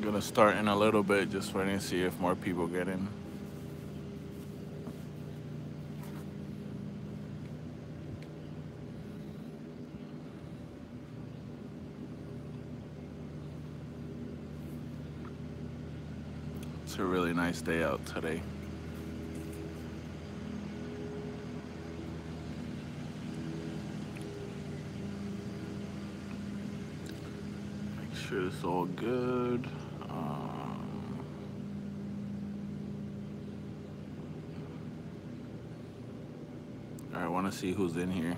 Gonna start in a little bit, just waiting to see if more people get in. It's a really nice day out today. Make sure it's all good. I want to see who's in here.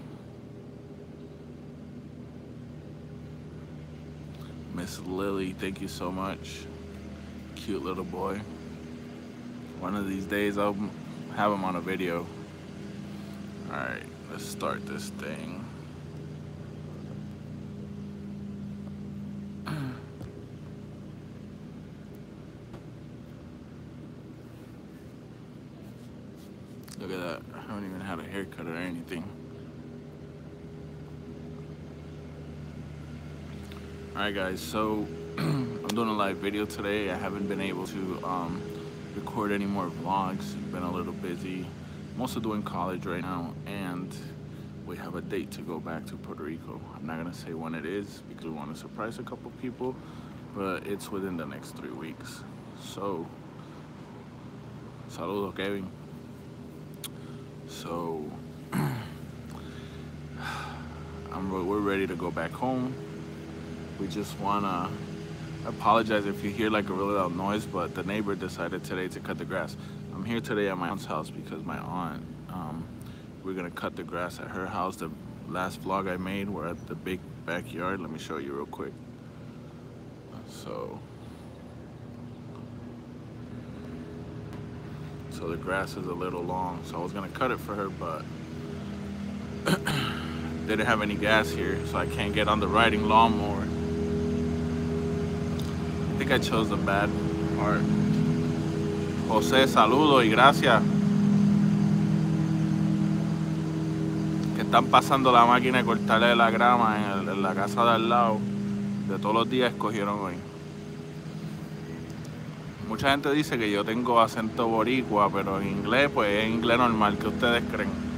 Miss Lily, thank you so much. Cute little boy. One of these days I'll have him on a video. Alright, let's start this thing. Look at that. I haven't even had a haircut or anything. Alright guys, so I'm doing a live video today. I haven't been able to record any more vlogs. Been a little busy. I'm also doing college right now, and we have a date to go back to Puerto Rico. I'm not gonna say when it is because we want to surprise a couple people, but it's within the next 3 weeks. So, saludos, Kevin. So, we're ready to go back home. We just wanna apologize if you hear like a really loud noise, but the neighbor decided today to cut the grass. I'm here today at my aunt's house because my aunt, we're gonna cut the grass at her house. The last vlog I made, we're at the big backyard. Let me show you real quick. So the grass is a little long, so I was gonna cut it for her, but they didn't have any gas here, so I can't get on the riding lawnmower. I think I chose the bad part. Jose, saludo y gracias. Que están pasando la máquina de cortarle la grama en la casa de al lado. De todos los días escogieron hoy. Mucha gente dice que yo tengo acento boricua, pero en inglés, pues es inglés normal. ¿Qué ustedes creen?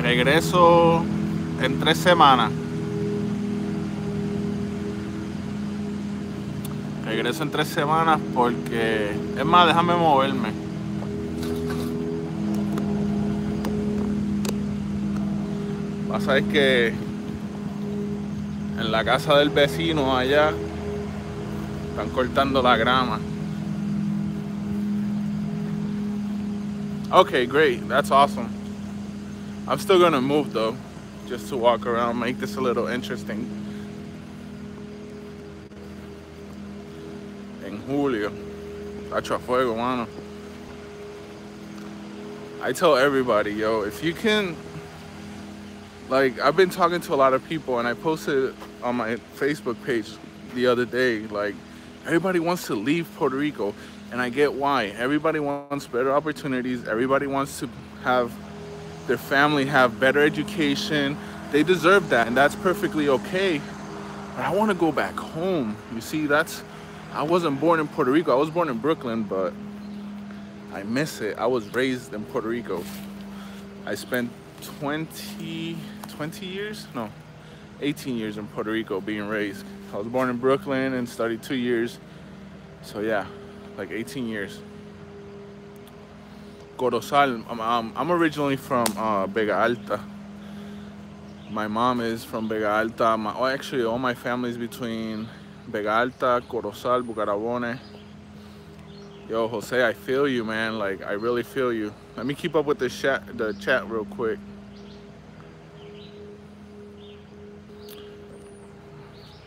Regreso en 3 semanas. Regreso en 3 semanas porque... Es más, déjame moverme. Pasa es que en la casa del vecino allá están cortando la grama. Okay, great. That's awesome. I'm still gonna move though, just to walk around, make this a little interesting. En julio, tacho a fuego, mano. I tell everybody, yo, if you can, like, I've been talking to a lot of people, and I posted on my Facebook page the other day, like, everybody wants to leave Puerto Rico, and I get why. Everybody wants better opportunities. Everybody wants to have their family have better education. They deserve that, and that's perfectly okay. But I want to go back home. You see, I wasn't born in Puerto Rico. I was born in Brooklyn, but I miss it. I was raised in Puerto Rico. I spent 18 years in Puerto Rico being raised. I was born in Brooklyn and studied 2 years. So yeah, like 18 years. Corozal. I'm originally from Vega Alta. My mom is from Vega Alta. Actually, all my family is between Vega Alta, Corozal, Bucarabone. Yo, Jose, I feel you, man. Like, I really feel you. Let me keep up with the chat real quick.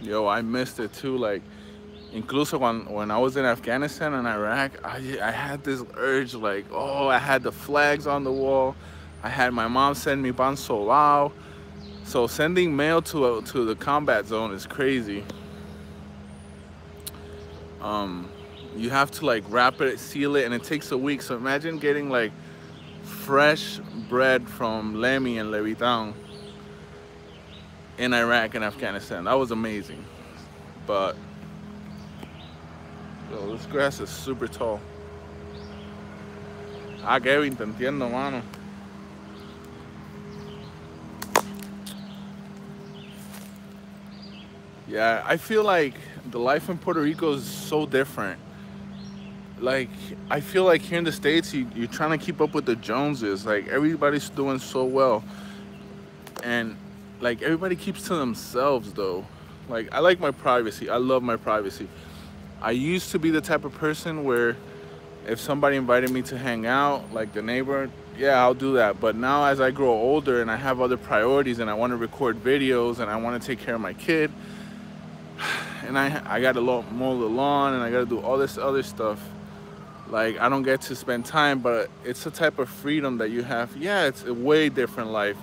Yo, I missed it too. Like, incluso when I was in Afghanistan and Iraq, I had this urge, like, oh, I had the flags on the wall. I had my mom send me pan solao. So sending mail to the combat zone is crazy. You have to like wrap it, seal it, and it takes a week. So imagine getting like fresh bread from Lemmy and Levittown. in Iraq and Afghanistan. That was amazing. But yo, this grass is super tall. Ah, Kevin, te entiendo, mano. Yeah, I feel like the life in Puerto Rico is so different. Like, I feel like here in the States, you're trying to keep up with the Joneses. Like, everybody's doing so well. And, like, everybody keeps to themselves, though. Like, I like my privacy. I love my privacy. I used to be the type of person where if somebody invited me to hang out, like the neighbor, yeah, I'll do that. But now as I grow older and I have other priorities and I want to record videos and I want to take care of my kid, and I got to mow the lawn and I got to do all this other stuff, like I don't get to spend time. But it's a type of freedom that you have. Yeah, it's a way different life.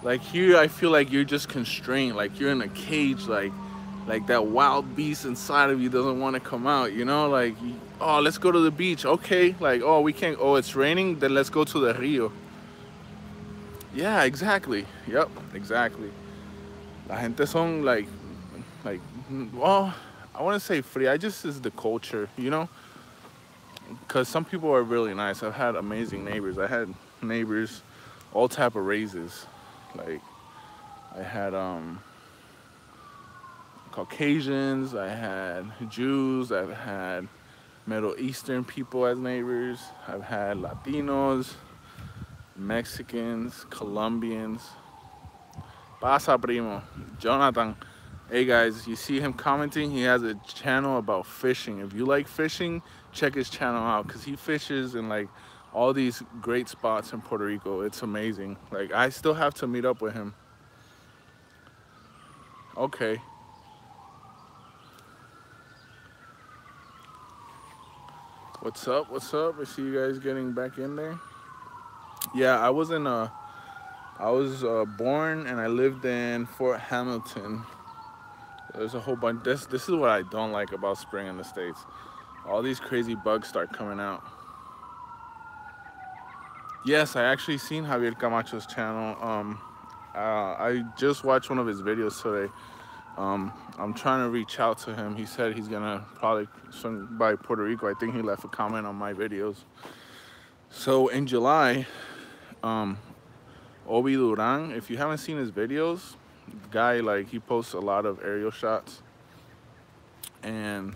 Like here, I feel like you're just constrained, like you're in a cage, like that wild beast inside of you doesn't want to come out, you know? Like, oh, let's go to the beach. Okay, like, oh, we can't, oh, it's raining, then let's go to the Rio. Yeah, exactly. Yep, exactly. La gente son like, well, I wouldn't say free. I just is the culture, you know? Because some people are really nice. I've had amazing neighbors. I had neighbors, all type of races. Like, I had Caucasians, I had Jews, I've had Middle Eastern people as neighbors, I've had Latinos, Mexicans, Colombians. Pasa, primo. Jonathan. Hey guys, you see him commenting? He has a channel about fishing. If you like fishing, check his channel out because he fishes in like all these great spots in Puerto Rico. It's amazing. Like, I still have to meet up with him. Okay. What's up? What's up? I see you guys getting back in there. Yeah, I was born and I lived in Fort Hamilton. There's a whole bunch. This is what I don't like about spring in the States. All these crazy bugs start coming out. Yes, I actually seen Javier Camacho's channel. I just watched one of his videos today. I'm trying to reach out to him. He said he's gonna probably swing by Puerto Rico. I think he left a comment on my videos. So in July, Obi Duran, if you haven't seen his videos, the guy, like, he posts a lot of aerial shots. And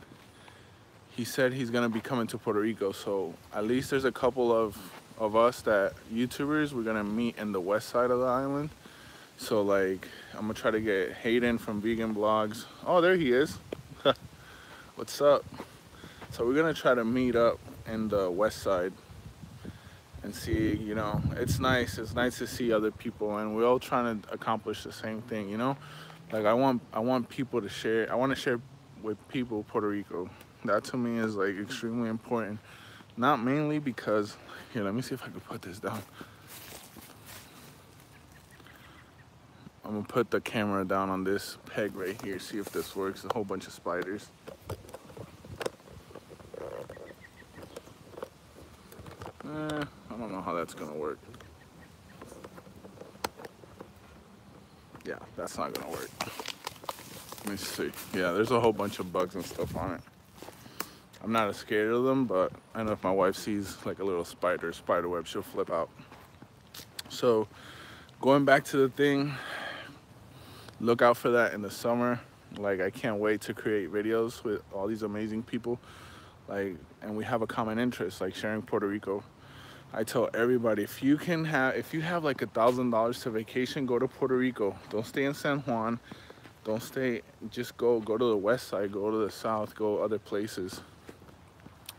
he said he's gonna be coming to Puerto Rico. So at least there's a couple of us that YouTubers, we're gonna meet in the west side of the island. So like, I'm gonna try to get Hayden from Vegan Blogs. Oh, there he is. What's up? So we're gonna try to meet up in the west side and see, you know, it's nice to see other people, and we're all trying to accomplish the same thing, you know? Like, I want people to share. I want to share with people Puerto Rico. That to me is like extremely important. Not mainly because, here, let me see if I can put this down. I'm gonna put the camera down on this peg right here, see if this works. A whole bunch of spiders. I don't know how that's gonna work. Yeah, that's not gonna work. Let me see. Yeah, there's a whole bunch of bugs and stuff on it. I'm not as scared of them, but I know if my wife sees like a little spider web, she'll flip out. So going back to the thing, look out for that in the summer. Like, I can't wait to create videos with all these amazing people. Like, and we have a common interest, like sharing Puerto Rico. I tell everybody, if you have like $1,000 to vacation, go to Puerto Rico. Don't stay in San Juan. Don't stay, just go to the west side, go to the south, go other places.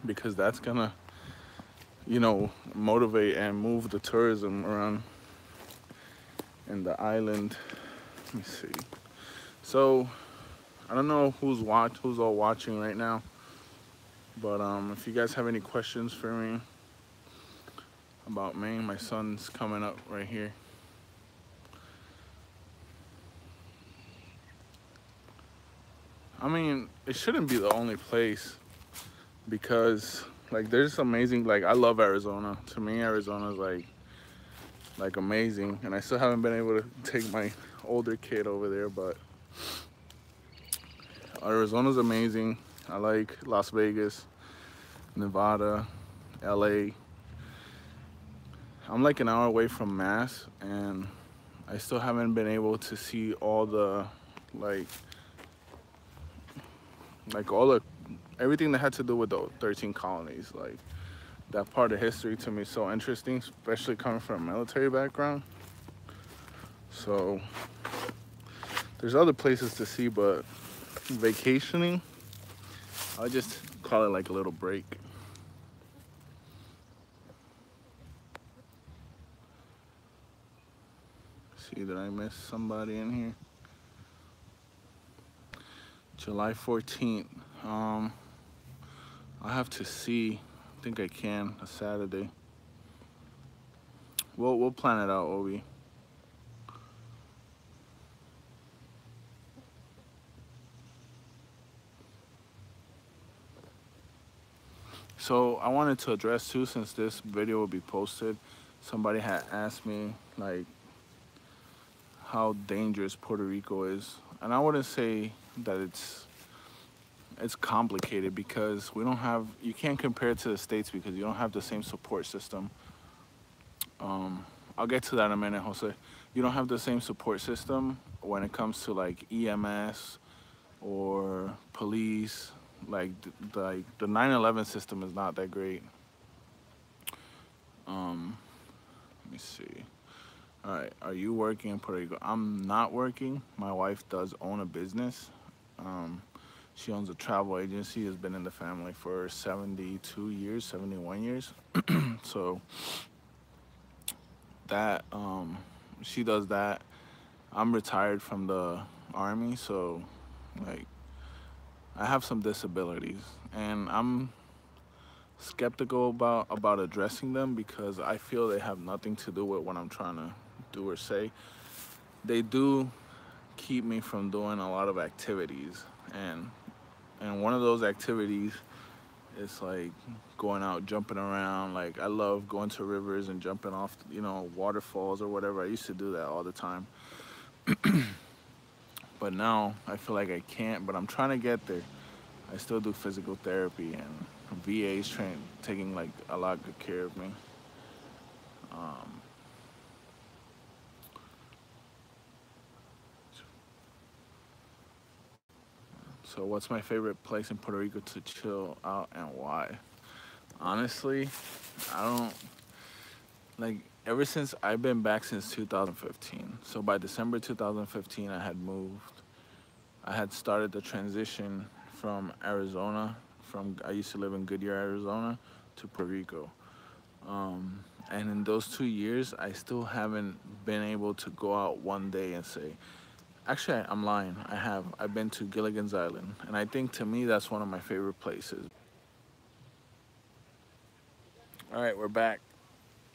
Because that's gonna, you know, motivate and move the tourism around in the island. Let me see. So I don't know who's all watching right now, but if you guys have any questions for me about Maine, my son's coming up right here. I mean, it shouldn't be the only place, because like there's amazing, like I love Arizona. To me, Arizona is like amazing, and I still haven't been able to take my older kid over there, but Arizona's amazing. I like Las Vegas, Nevada, LA. I'm like an hour away from Mass, and I still haven't been able to see all the like all the everything that had to do with the 13 colonies. Like that part of history to me is so interesting, especially coming from a military background. So there's other places to see, but vacationing, I'll just call it like a little break. See, did I miss somebody in here? July 14th. I have to see. I think I can, a Saturday. We'll plan it out, Obi. So I wanted to address too, since this video will be posted, somebody had asked me like how dangerous Puerto Rico is. And I wouldn't say that it's complicated, because we don't have, you can't compare it to the States because you don't have the same support system. I'll get to that in a minute, Jose. You don't have the same support system when it comes to like EMS or police. Like the 911 system is not that great. Let me see. All right, are you working in Puerto Rico? I'm not working. My wife does own a business. She owns a travel agency, has been in the family for 72 years, 71 years. So that, she does that. I'm retired from the Army, so like I have some disabilities, and I'm skeptical about addressing them because I feel they have nothing to do with what I'm trying to do or say. They do keep me from doing a lot of activities, and one of those activities is like going out jumping around. Like I love going to rivers and jumping off, you know, waterfalls or whatever. I used to do that all the time. But now I feel like I can't, but I'm trying to get there. I still do physical therapy, and VA's taking like a lot of good care of me. So what's my favorite place in Puerto Rico to chill out and why? Honestly, I don't, like, ever since I've been back since 2015. So by December 2015, I had moved. I had started the transition from Arizona, I used to live in Goodyear, Arizona, to Puerto Rico. And in those 2 years, I still haven't been able to go out one day and say, actually, I'm lying. I've been to Gilligan's Island, and I think to me that's one of my favorite places. All right, we're back.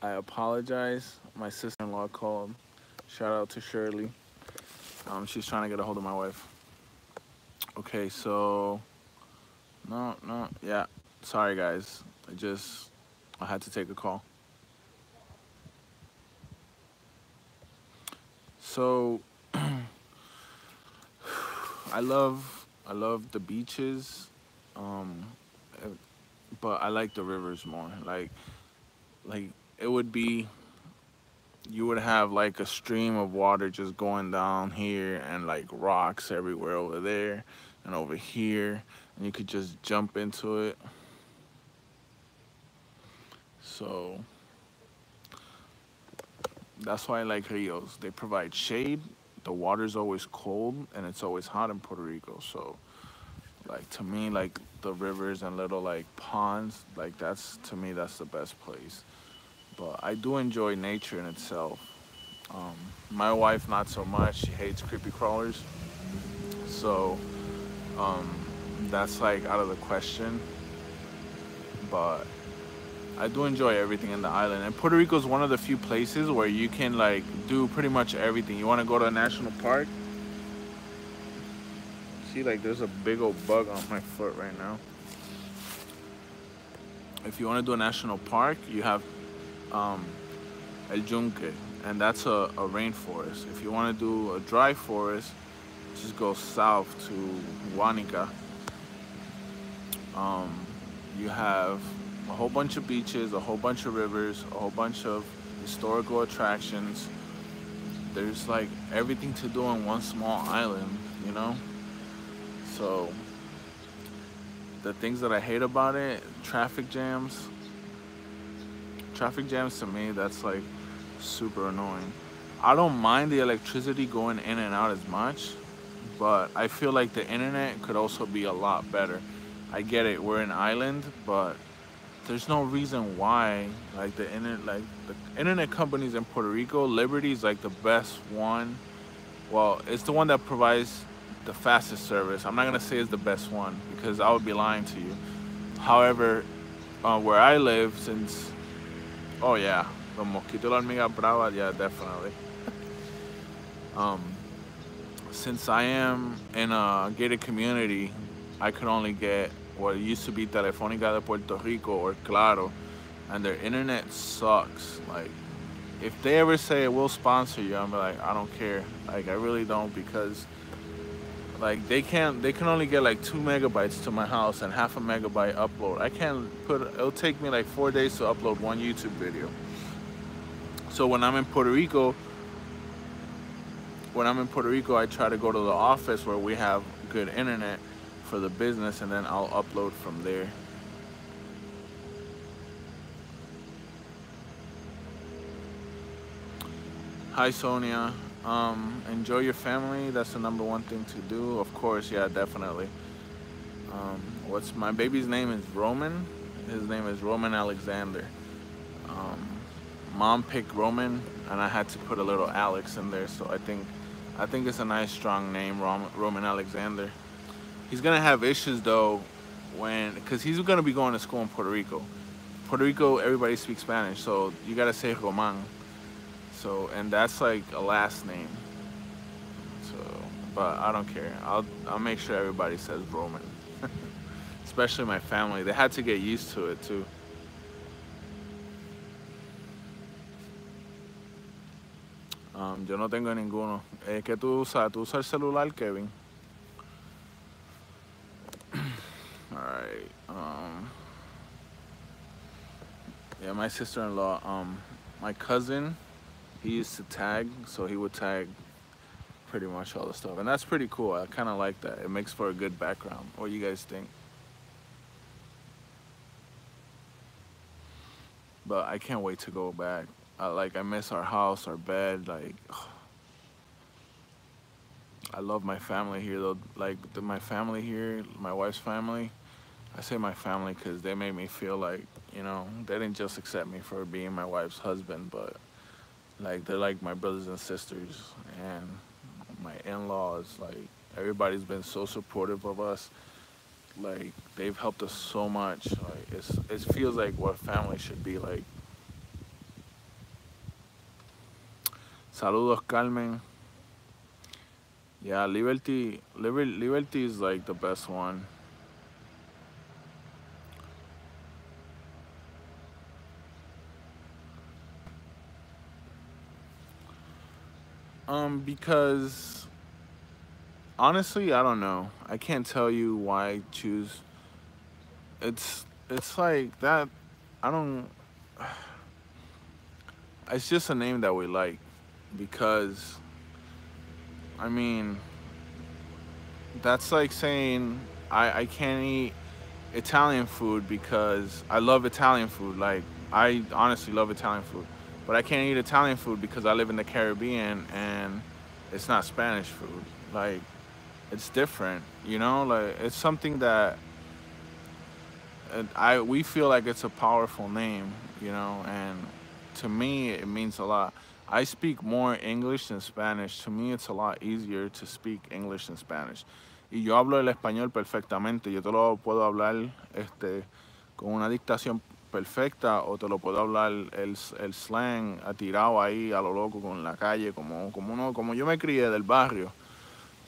I apologize. My sister-in-law called. Shout out to Shirley. She's trying to get a hold of my wife. Okay, so no, yeah. Sorry, guys. I had to take a call. So I love the beaches, but I like the rivers more. Like it would be, you would have like a stream of water just going down here, and like rocks everywhere over there and over here, and you could just jump into it. So that's why I like rios. They provide shade. The water's always cold, and it's always hot in Puerto Rico. So like to me, like the rivers and little like ponds, like that's, to me, that's the best place. But I do enjoy nature in itself. My wife, not so much. She hates creepy crawlers. So that's like out of the question. But I do enjoy everything in the island. And Puerto Rico is one of the few places where you can like do pretty much everything. You want to go to a national park? See, like there's a big old bug on my foot right now. If you want to do a national park, you have El Yunque, and that's a rainforest. If you want to do a dry forest, just go south to Huanica. Um, you have a whole bunch of beaches, a whole bunch of rivers, a whole bunch of historical attractions. There's like everything to do on one small island, you know? So the things that I hate about it, traffic jams. Traffic jams to me, that's like super annoying. I don't mind the electricity going in and out as much, but I feel like the internet could also be a lot better. I get it, we're an island, but there's no reason why the internet companies in Puerto Rico, Liberty is like the best one. Well, it's the one that provides the fastest service. I'm not gonna say it's the best one because I would be lying to you. However, where I live, since oh yeah, the mosquito la hormiga brava, yeah, definitely. Um, since I am in a gated community, I could only get what used to be Telefónica de Puerto Rico or Claro, and their internet sucks. Like, if they ever say we'll sponsor you, I'm like, I don't care. Like, I really don't because like they can only get like 2 megabytes to my house and half a megabyte upload. I can't put. It'll take me like 4 days to upload one YouTube video. So when I'm in Puerto Rico, I try to go to the office where we have good internet for the business, and then I'll upload from there. Hi, Sonia. Enjoy your family. That's the number one thing to do. Of course, yeah, definitely. What's my baby's name is Roman. His name is Roman Alexander. Um, Mom picked Roman, and I had to put a little Alex in there. So I think it's a nice, strong name, Roman Alexander. He's gonna have issues though, because he's gonna be going to school in Puerto Rico. Puerto Rico, everybody speaks Spanish, so you gotta say Roman. So, and that's like a last name. So, but I don't care. I'll make sure everybody says Roman. Especially my family. They had to get used to it too. Yo no tengo ninguno. ¿Qué tú usas? ¿Tú usas el celular, Kevin? All right. Yeah, my sister-in-law. My cousin. He used to tag, so he would tag pretty much all the stuff, and that's pretty cool. I kind of like that. It makes for a good background. What do you guys think? But I can't wait to go back. I miss our house, our bed. Like, I love my family here though. Like my family here, my wife's family. I say my family because they made me feel like, you know, they didn't just accept me for being my wife's husband, but like they're like my brothers and sisters, and my in-laws. Like, everybody's been so supportive of us. Like, they've helped us so much. Like, it feels like what family should be like. Saludos, Carmen. Yeah, Liberty is like the best one. Because honestly, I don't know. I can't tell you why I choose. It's like that. I don't. It's just a name that we like because I mean that's like saying I can't eat Italian food because I love Italian food. Like, I honestly love Italian food, but I can't eat Italian food because I live in the Caribbean and it's not Spanish food. Like, it's different, you know. Like, it's something that we feel like it's a powerful name, you know, and to me it means a lot. I speak more English than Spanish. To me, it's a lot easier to speak English than Spanish. Y yo hablo el español perfectamente. Yo te lo puedo hablar con una dictación perfecta, o te lo puedo hablar el slang atirado ahí a lo loco con la calle, como yo me crié del barrio.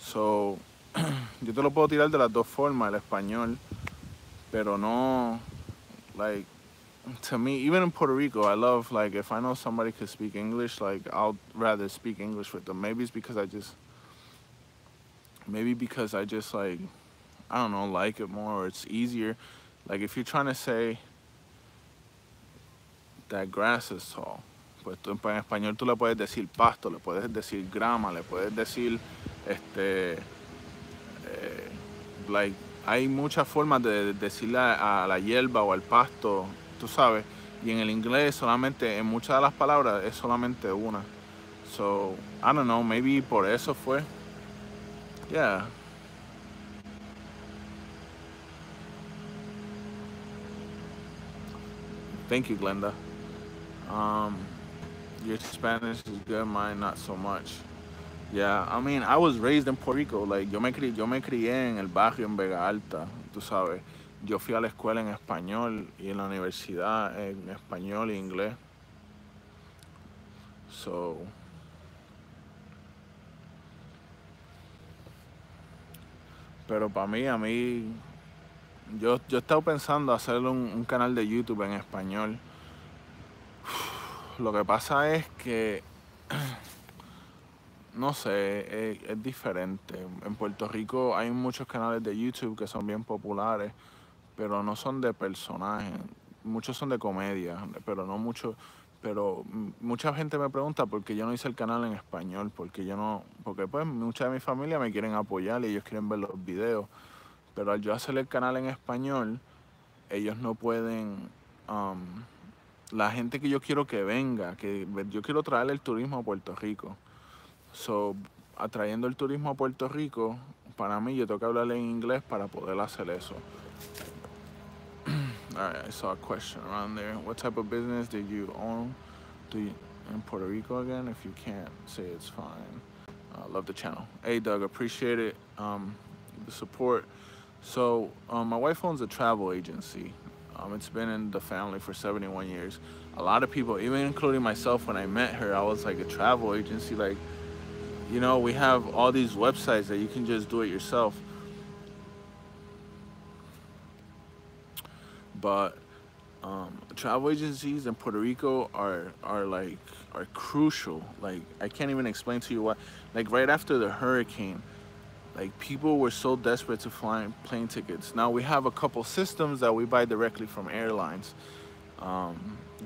So, yo te lo puedo tirar de las dos formas, el español, pero no, like, to me, even in Puerto Rico, I love, like, if I know somebody could speak English, like, I'll rather speak English with them. Maybe it's because I just like, I don't know, like it more, or it's easier. Like, if you're trying to say that grass is tall, pues tú en español tú le puedes decir pasto, le puedes decir grama, le puedes decir, eh, like, hay muchas formas de decirle a la hierba o al pasto, tú sabes, y en el inglés solamente, en muchas de las palabras es solamente una. So, I don't know, maybe por eso fue. Yeah. Thank you, Glenda. Um, your Spanish is good, mine not so much. Yeah, I mean, I was raised in Puerto Rico. Like, yo me crié en el barrio en Vega Alta, tú sabes. Yo fui a la escuela en español y en la universidad en español e inglés. So, pero para mí, yo he estado pensando hacer un canal de YouTube en español. Lo que pasa es que, no sé, es diferente. En Puerto Rico hay muchos canales de YouTube que son bien populares, pero no son de personajes. Muchos son de comedia, pero no mucho. Pero mucha gente me pregunta por qué yo no hice el canal en español, porque yo no, porque pues mucha de mi familia me quieren apoyar y ellos quieren ver los videos. Pero al yo hacer el canal en español, ellos no pueden, um, la gente que yo quiero que venga, que yo quiero traer el turismo a Puerto Rico. So, atrayendo el turismo a Puerto Rico, para mí yo tengo que hablar en inglés para poder hacer eso. All right, I saw a question around there. What type of business did you own? Do you in Puerto Rico again? If you can't say, it's fine. Love the channel. Hey, Doug, appreciate it. The support. So, my wife owns a travel agency. It's been in the family for 71 years. A lot of people, even including myself, when I met her, I was like, a travel agency. Like, we have all these websites that you can just do it yourself. But travel agencies in Puerto Rico are crucial. Like, I can't even explain to you what. Like, right after the hurricane, like, people were so desperate to fly plane tickets. Now we have a couple systems that we buy directly from airlines.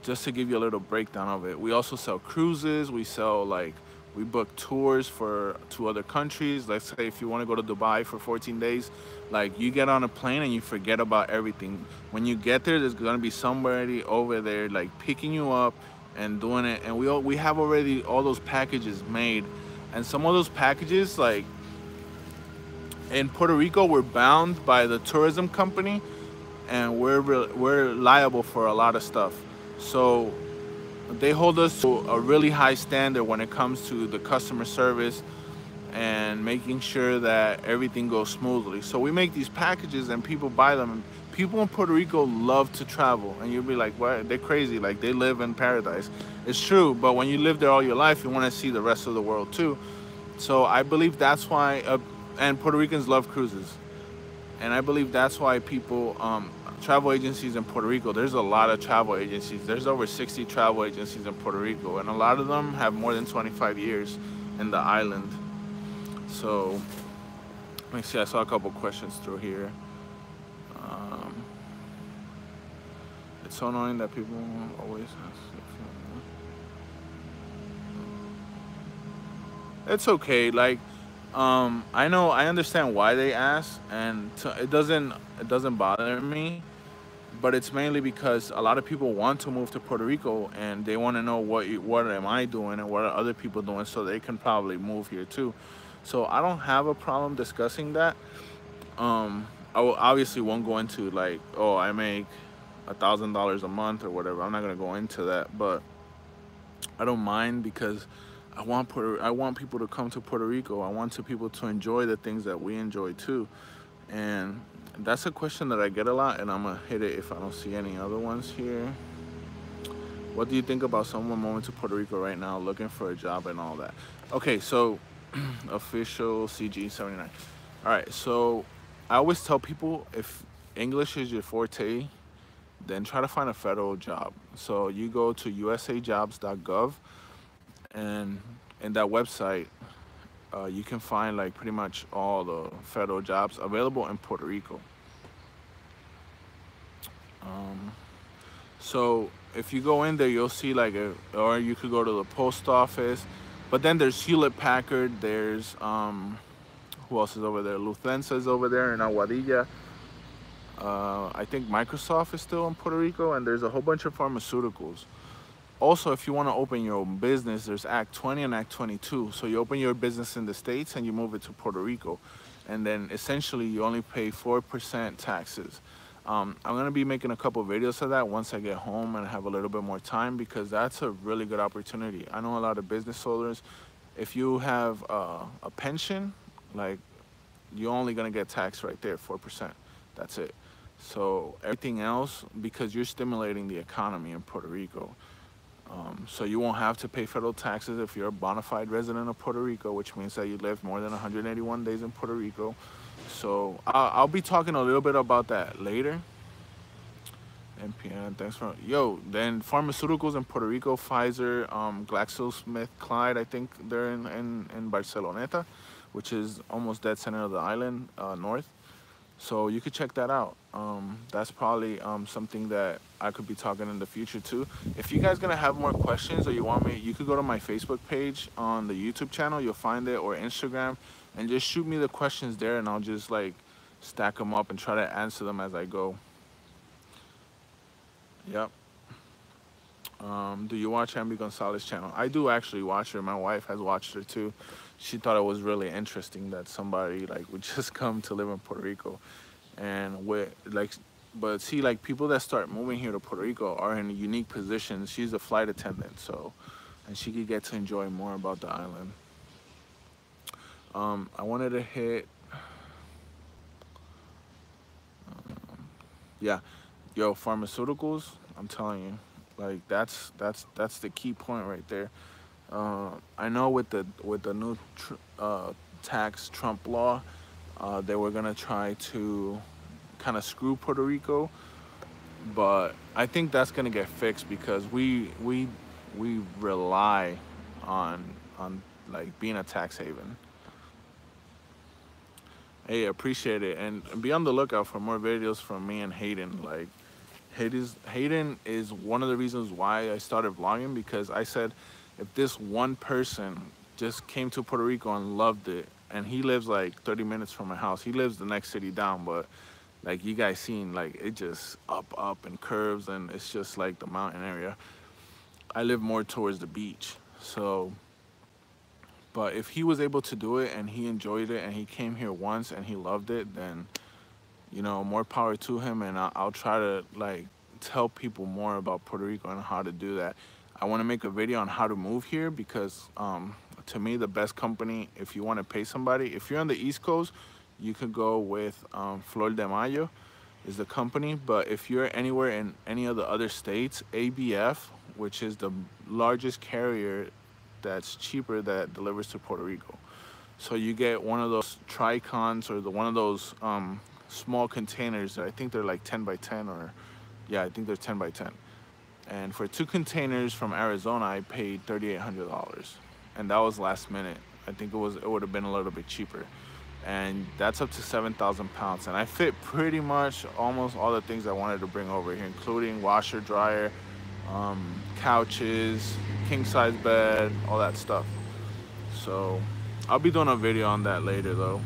Just to give you a little breakdown of it, we also sell cruises. We book tours to other countries. Let's say if you want to go to Dubai for 14 days, like, you get on a plane and you forget about everything. When you get there, there's gonna be somebody over there like picking you up and doing it. And we have already all those packages made, and some of those packages, like, in Puerto Rico, we're bound by the tourism company, and we're liable for a lot of stuff. So they hold us to a really high standard when it comes to the customer service and making sure that everything goes smoothly. So we make these packages and people buy them. People in Puerto Rico love to travel, and you'll be like, what? They're crazy, like, they live in paradise. It's true, but when you live there all your life, you want to see the rest of the world too. So I believe that's why, and Puerto Ricans love cruises. And I believe that's why people, travel agencies in Puerto Rico, there's a lot of travel agencies. There's over 60 travel agencies in Puerto Rico, and a lot of them have more than 25 years in the island. So, let me see, I saw a couple questions through here. It's so annoying that people always ask. It's okay, like, I understand why they ask, and it doesn't bother me, but it's mainly because a lot of people want to move to Puerto Rico and they want to know what am I doing and what are other people doing, so they can probably move here too. So I don't have a problem discussing that. Obviously won't go into, like, oh, I make $1,000 a month or whatever. I'm not gonna go into that, but I don't mind because I want people to come to Puerto Rico. I want people to enjoy the things that we enjoy too. And that's a question that I get a lot, and I'm gonna hit it if I don't see any other ones here. What do you think about someone moving to Puerto Rico right now, looking for a job and all that? Okay, so official CG79. All right, so I always tell people, if English is your forte, then try to find a federal job. So you go to usajobs.gov, and in that website, you can find like pretty much all the federal jobs available in Puerto Rico. Um, so if you go in there, you'll see like or you could go to the post office, but then there's Hewlett Packard. There's who else is over there? Lufthansa is over there in Aguadilla. I think Microsoft is still in Puerto Rico, and there's a whole bunch of pharmaceuticals. Also, if you want to open your own business, there's Act 20 and Act 22. So you open your business in the States and you move it to Puerto Rico. And then essentially you only pay 4% taxes. I'm going to be making a couple videos of that once I get home and have a little bit more time, because that's a really good opportunity. I know a lot of business owners, if you have a pension, like, you're only going to get taxed right there, 4%. That's it. So everything else, because you're stimulating the economy in Puerto Rico. So you won't have to pay federal taxes if you're a bona fide resident of Puerto Rico, which means that you live more than 181 days in Puerto Rico. So I'll be talking a little bit about that later. NPN, thanks for, yo, then pharmaceuticals in Puerto Rico, Pfizer, GlaxoSmithKline, I think they're in Barceloneta, which is almost dead center of the island, north. So you could check that out. That's probably something that I could be talking in the future too. If you guys gonna have more questions, or you want me, you could go to my Facebook page on the YouTube channel, you'll find it, or Instagram, and just shoot me the questions there, and I'll just like stack them up and try to answer them as I go. Yep. Do you watch Ambi Gonzalez channel? I do actually watch her. My wife has watched her too. She thought it was really interesting that somebody like would just come to live in Puerto Rico, and with like, but see, like, people that start moving here to Puerto Rico are in unique positions. She's a flight attendant, so, and she could get to enjoy more about the island. I wanted to hit, yeah, yo, pharmaceuticals. I'm telling you, like, that's the key point right there. I know with the new tax Trump law, they were gonna try to kind of screw Puerto Rico, but I think that's gonna get fixed, because we rely on like being a tax haven. Hey, appreciate it, and be on the lookout for more videos from me and Hayden. Like, Hayden is one of the reasons why I started vlogging, because I said, if this one person just came to Puerto Rico and loved it, and he lives like 30 minutes from my house. He lives the next city down, but like you guys seen, like, it just up and curves, and it's just like the mountain area. I live more towards the beach, so, but if he was able to do it and he enjoyed it and he came here once and he loved it, then, you know, more power to him. And I'll try to like tell people more about Puerto Rico and how to do that. I want to make a video on how to move here, because to me, the best company, if you want to pay somebody, if you're on the East Coast, you could go with Flor de Mayo is the company. But if you're anywhere in any of the other states, ABF, which is the largest carrier that's cheaper, that delivers to Puerto Rico. So you get one of those Tricons, or one of those small containers that I think they're like 10 by 10, or yeah, I think they're 10 by 10. And for 2 containers from Arizona, I paid $3,800, and that was last minute. I think it would have been a little bit cheaper, and that's up to 7,000 pounds. And I fit pretty much almost all the things I wanted to bring over here, including washer, dryer, couches, king size bed, all that stuff. So I'll be doing a video on that later though.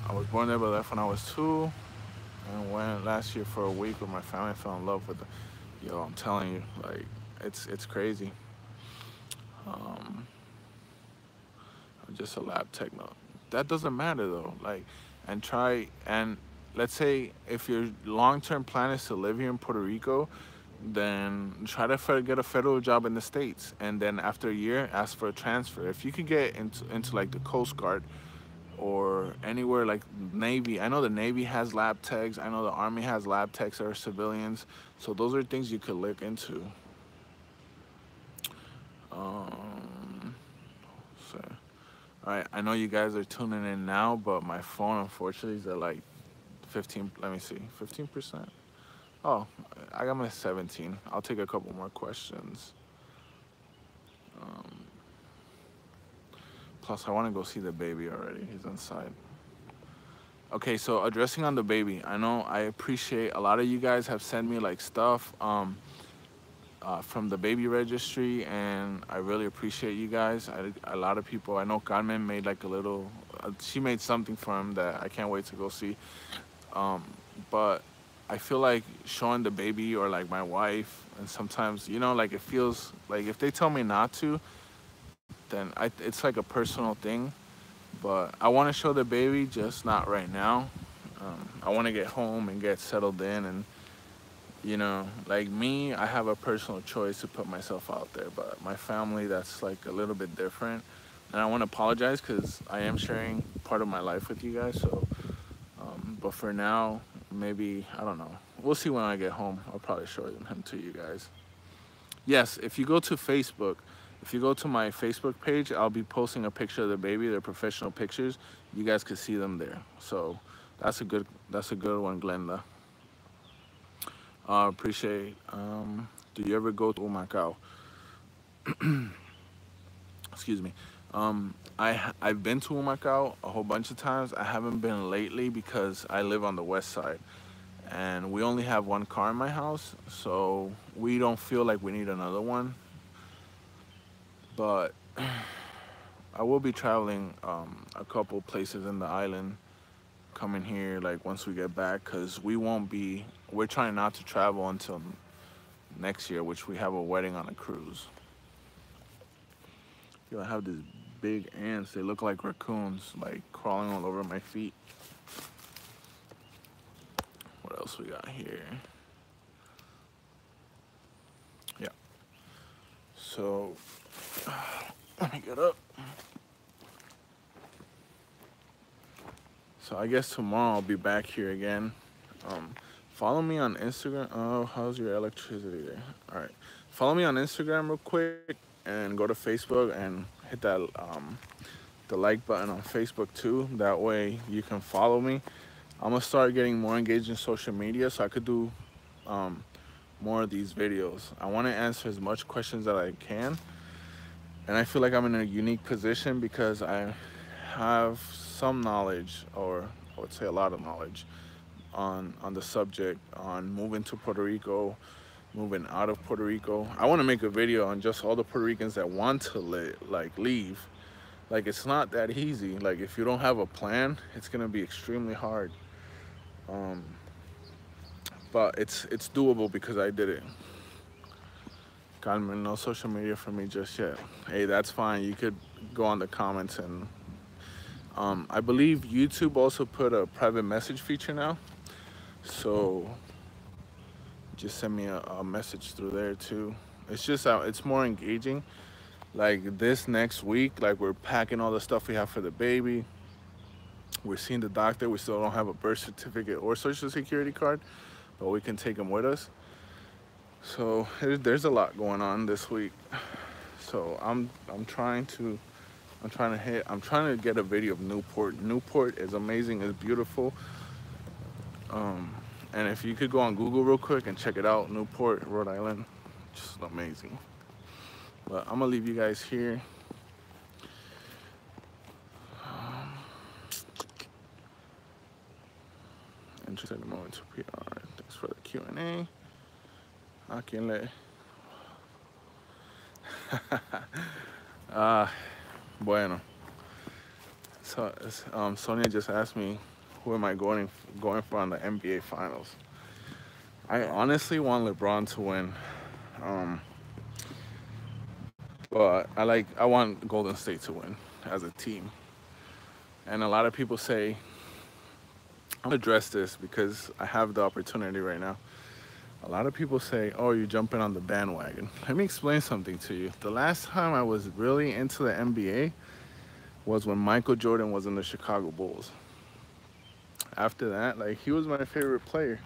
I was born there but left when I was 2, and went last year for a week with my family. I fell in love with it. Yo, I'm telling you, like, it's crazy. I'm just a lab techno. That doesn't matter though. Like, and let's say if your long-term plan is to live here in Puerto Rico, then try to get a federal job in the States, and then after a year ask for a transfer. If you could get into like the Coast Guard, or anywhere like Navy. I know the Navy has lab techs. I know the Army has lab techs that are civilians. So those are things you could look into. So, all right, I know you guys are tuning in now, but my phone unfortunately is at like 15, let me see, 15%. Oh, I got my 17. I'll take a couple more questions. Plus, I want to go see the baby already. He's inside. Okay, so addressing on the baby, I know I appreciate a lot of you guys have sent me like stuff from the baby registry, and I really appreciate you guys. A lot of people, I know Carmen made like a little, she made something for him that I can't wait to go see. But I feel like showing the baby or like my wife, and sometimes, you know, like it feels like if they tell me not to, then it's like a personal thing. But I want to show the baby, just not right now. I want to get home and get settled in, and you know, like me, I have a personal choice to put myself out there, but my family, that's like a little bit different. And I want to apologize because I am sharing part of my life with you guys. So, but for now, maybe, I don't know. We'll see when I get home. I'll probably show him to you guys. Yes, if you go to Facebook, if you go to my Facebook page, I'll be posting a picture of the baby. They're professional pictures. You guys can see them there. So that's a good one, Glenda. Appreciate. Do you ever go to Macau? Excuse me. I've been to Macau a whole bunch of times. I haven't been lately because I live on the west side, and we only have one car in my house, so we don't feel like we need another one. But I will be traveling a couple places in the island coming here like once we get back, because we're trying not to travel until next year, which we have a wedding on a cruise. I have these big ants. They look like raccoons, like crawling all over my feet. What else we got here? Yeah. So let me get up. So I guess tomorrow I'll be back here again. Follow me on Instagram. Oh, how's your electricity there? All right. Follow me on Instagram real quick, and go to Facebook and hit that the like button on Facebook too. That way you can follow me. I'm gonna start getting more engaged in social media so I could do more of these videos. I want to answer as much questions that I can, and I feel like I'm in a unique position because I have some knowledge, or I would say a lot of knowledge, on the subject, on moving to Puerto Rico, moving out of Puerto Rico. I want to make a video on just all the Puerto Ricans that want to leave. Like, it's not that easy. Like, if you don't have a plan, it's gonna be extremely hard. But it's doable because I did it. Carmen, no social media for me just yet. Hey, that's fine. You could go on the comments, and I believe YouTube also put a private message feature now. So just send me a message through there too. It's just it's more engaging. Like this next week, like we're packing all the stuff we have for the baby. We're seeing the doctor. We still don't have a birth certificate or social security card, but we can take them with us. So there's a lot going on this week. So I'm trying to get a video of Newport. Newport is amazing. It's beautiful. And if you could go on Google real quick and check it out, Newport, Rhode Island, just amazing. But I'm gonna leave you guys here. Interested in moving to PR. Thanks for the Q&A. ¿A quién le? Bueno. So Sonia just asked me, who am I going for on the NBA Finals? I honestly want LeBron to win, but I want Golden State to win as a team. And a lot of people say, I'm gonna address this because I have the opportunity right now. A lot of people say, oh, you're jumping on the bandwagon. Let me explain something to you. The last time I was really into the NBA was when Michael Jordan was in the Chicago Bulls. After that, like, he was my favorite player.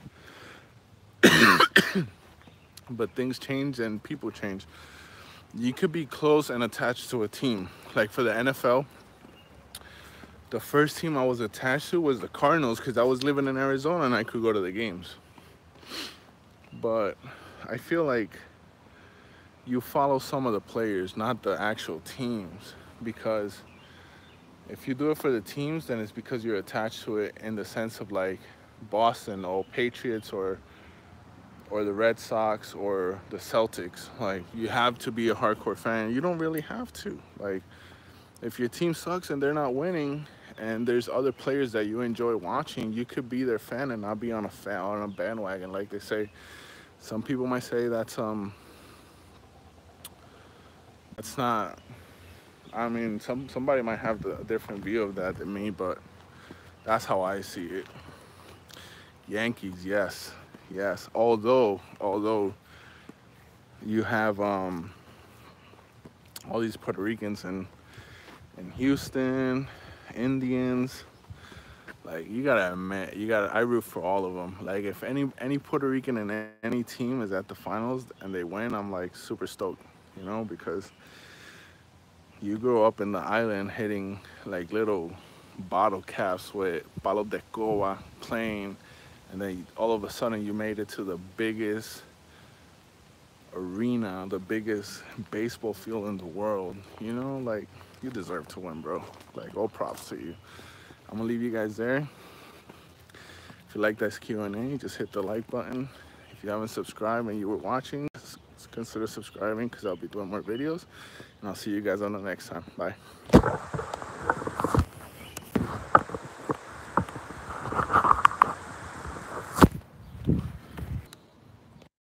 But things change and people change. You could be close and attached to a team. Like for the NFL, the first team I was attached to was the Cardinals because I was living in Arizona and I could go to the games. But I feel like you follow some of the players, not the actual teams, because if you do it for the teams, then it's because you're attached to it in the sense of like Boston or Patriots or the Red Sox or the Celtics. Like, you have to be a hardcore fan. You don't really have to. Like, if your team sucks and they're not winning and there's other players that you enjoy watching, you could be their fan and not be on a bandwagon, like they say. Some people might say that's not, I mean, somebody might have a different view of that than me, but that's how I see it. Yankees, yes. Yes, although you have all these Puerto Ricans in Houston, Indians, like, you gotta admit, I root for all of them. Like, if any Puerto Rican in any team is at the finals and they win, I'm like super stoked, you know, because you grow up in the island hitting like little bottle caps with palo de coba playing, and then all of a sudden you made it to the biggest arena, the biggest baseball field in the world. You know, like, you deserve to win, bro. Like, all props to you. I'm gonna leave you guys there. If you like this Q&A, just hit the like button. If you haven't subscribed and you were watching, consider subscribing because I'll be doing more videos. And I'll see you guys on the next time. Bye.